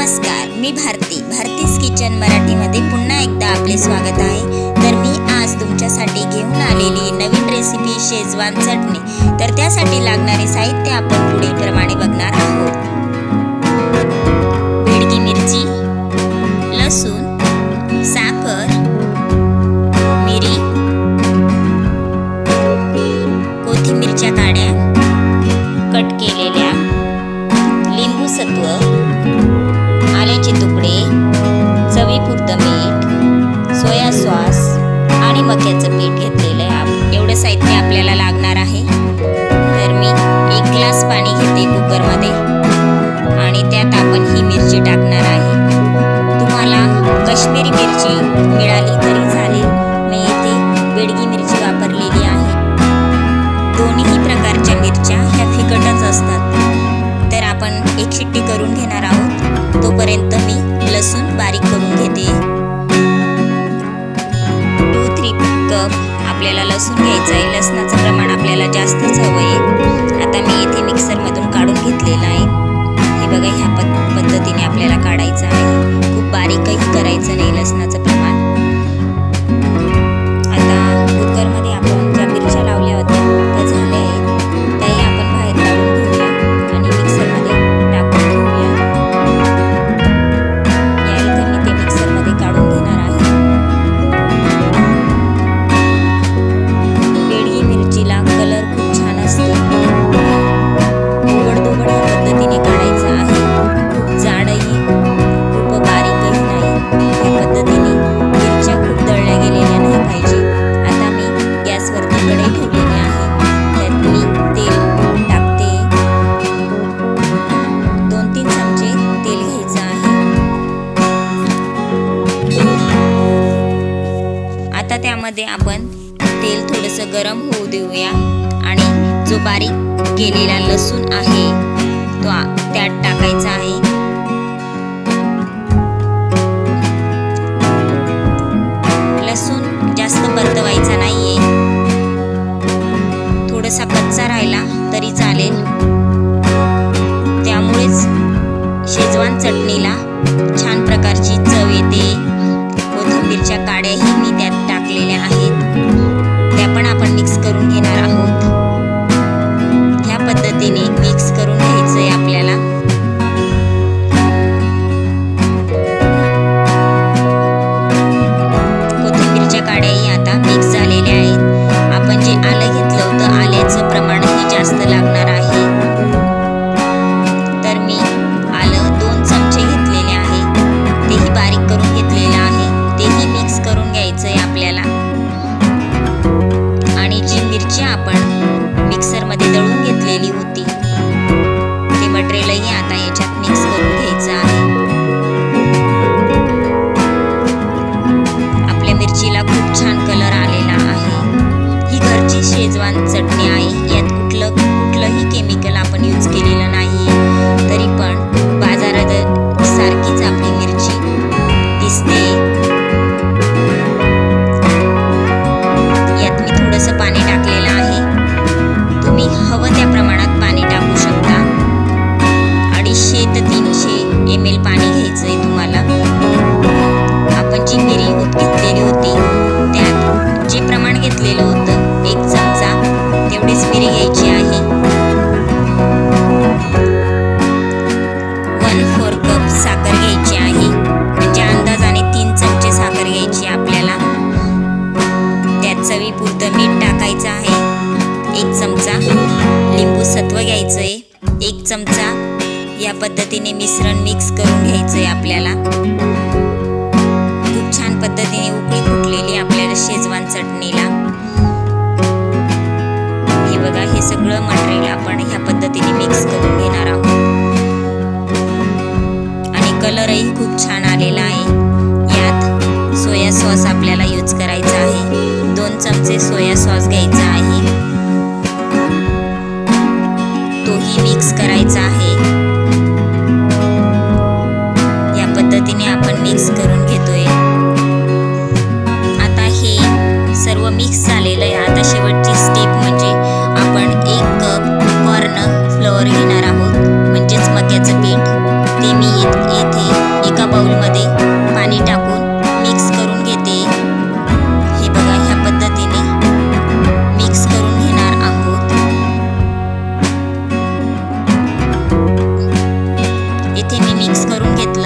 नमस्कार, मी भारती's किचन मराठीमध्ये पुन्हा एकदा आपले स्वागत आहे। तर मी आज तुमच्यासाठी घेऊन आलेली नवीन रेसिपी शेजवान चटणी। तर त्यासाठी लागणारे साहित्य आपण पुढील प्रमाणे बघणार आहोत। बेडगी मिरची, लसूण, साखर, मिरी, कोथिंबीरच्या काड्या, कट केलेल्या, लिंबू सत्व, आल्याचे तुकडे, चवीपुरतं मीठ, सोया सॉस आणि मक्याचं पीठ घेतलेलं आहे। एवढं साहित्य आपल्याला लागणार आहे। तर मी 1 ग्लास पाणी घेते कुकरमध्ये आणि त्यात आपण ही मिरची टाकणार आहे। तुम्हाला काश्मीरी मिरची मिळाली तरी चालेल, मी इथे बेडगी मिरची वापरलेली आहे। दोन्ही प्रकारच्या मिरच्या ह्या फिकटच असतात। तर आपण एक शिट्टी करून घेणार आहोत। तोपर्यंत मी लसूण बारीक करून घेते। 2-3 कप आपल्याला लसूण घ्यायचा आहे। लसणाचं प्रमाण आपल्याला जास्तच हवं आहे। आता मी इथे मिक्सरमधून काढून घेतलेलं आहे। हे बघा, ह्या पद्धतीने आपल्याला काढायचं आहे। खूप बारीकही करायचं नाही लसणाचं प्रमाण। आता कुकरमध्ये आपण ज्या मिरच्या लावल्या होत्या त्या झाल्या आहेत, त्याही आपण बाहेर काढून घेऊया आणि मिक्सरमध्ये टाकून घेऊया। या इथे मी ते मिक्सरमध्ये काढून घेणार आहे। बेडगी मिरचीला कलर खूप छान असतो। उघड या पद्धतीने काढायचं आहे। खूप जाडही खूप बारीकही नाही। या पद्धतीने मिरच्या खूप दळल्या गेलेल्या नाही पाहिजे। आता मी गॅसवरती कढई ठेवलेली आहे। त्यात मी तेल टाकते। 2-3 चमचे तेल घ्यायचं आहे। आता त्यामध्ये आपण तेल थोडंसं गरम होऊ देऊया आणि जो बारीक केलेला लसूण आहे तो त्यात टाकायचा आहे। लसूण जास्त परतवायचा नाहीये, थोडासा कच्चा राहिला तरी चालेल। त्यामुळेच शेजवान चटणीला छान प्रकारची चव येते। कोथिंबीरच्या काड्याही मी त्यात टाकलेल्या आहेत, त्या पण आपण मिक्स करून घेणार आहोत। ह्या पद्धतीने मिक्स करून घ्यायचंय आपल्याला। कोथिंबीरच्या काड्याही आता मिक्स झालेल्या आहेत। आपण जे आलं घेतलं होतं, आल्याचं प्रमाणही जास्त लागणार आहे। तर मी आलं 2 चमचे घेतलेले आहे, तेही बारीक करून घेतलेलं आहे। तेही मिक्स करून घ्यायचंय आपल्याला। आणि जी मिरची आपण मिक्सरमध्ये दळून घेतलेली होती ते मटेरियलही आता याच्यात मिक्स करून घ्यायचं आहे। आपल्या मिरचीला खूप छान कलर आलेला आहे। ही घरची शेजवान चटणी आहे। यात कुठलंही केमिकल आपण यूज केलेलं नाही। तरी पण बाजारात सारखीच आपली मिरची दिसते। यात मी थोडंसं पाणी टाकलेलं आहे। तुम्ही हवं त्या प्रमाणात पाणी टाकू शकता। 250 ते 300 ml पाणी घ्यायचंय तुम्हाला। आपण जी मिरी घेतलेली होती त्यात जे प्रमाण घेतलेलं होतं 1 चमचा, तेवढीच मिरी घ्यायची आहे। 1/4 कप साखर घ्यायची आहे, म्हणजे अंदाजाने 3 चमचे साखर घ्यायची आपल्याला। त्यात चवीपुरतं मीठ टाकायचं आहे। 1 चमचा लिंबू सत्व घ्यायचंय, 1 चमचा। या पद्धतीने मिश्रण मिक्स करून घ्यायचंय आपल्याला। खूप छान पद्धतीने उकळी फुटलेली आपल्याला शेजवान चटणीला। हे बघा, हे सगळं मटेरियल आपण ह्या पद्धतीने मिक्स करून घेणार आहोत। आणि कलरही खूप छान आलेला आहे। यात सोया सॉस आपल्याला यूज करायचा आहे। 2 चमचे सोया सॉस घ्यायचा आहे, तोही मिक्स करायचा आहे। या पद्धतीने आपण मिक्स करून घेतोय। आता हे सर्व मिक्स झालेलं आहे। आता शेवटची स्टेप म्हणजे आपण 1 कप कॉर्न फ्लोअर घेणार आहोत, म्हणजेच मक्याचं पीठ। ते मी येथे इथे मी मिक्स करून घेतलं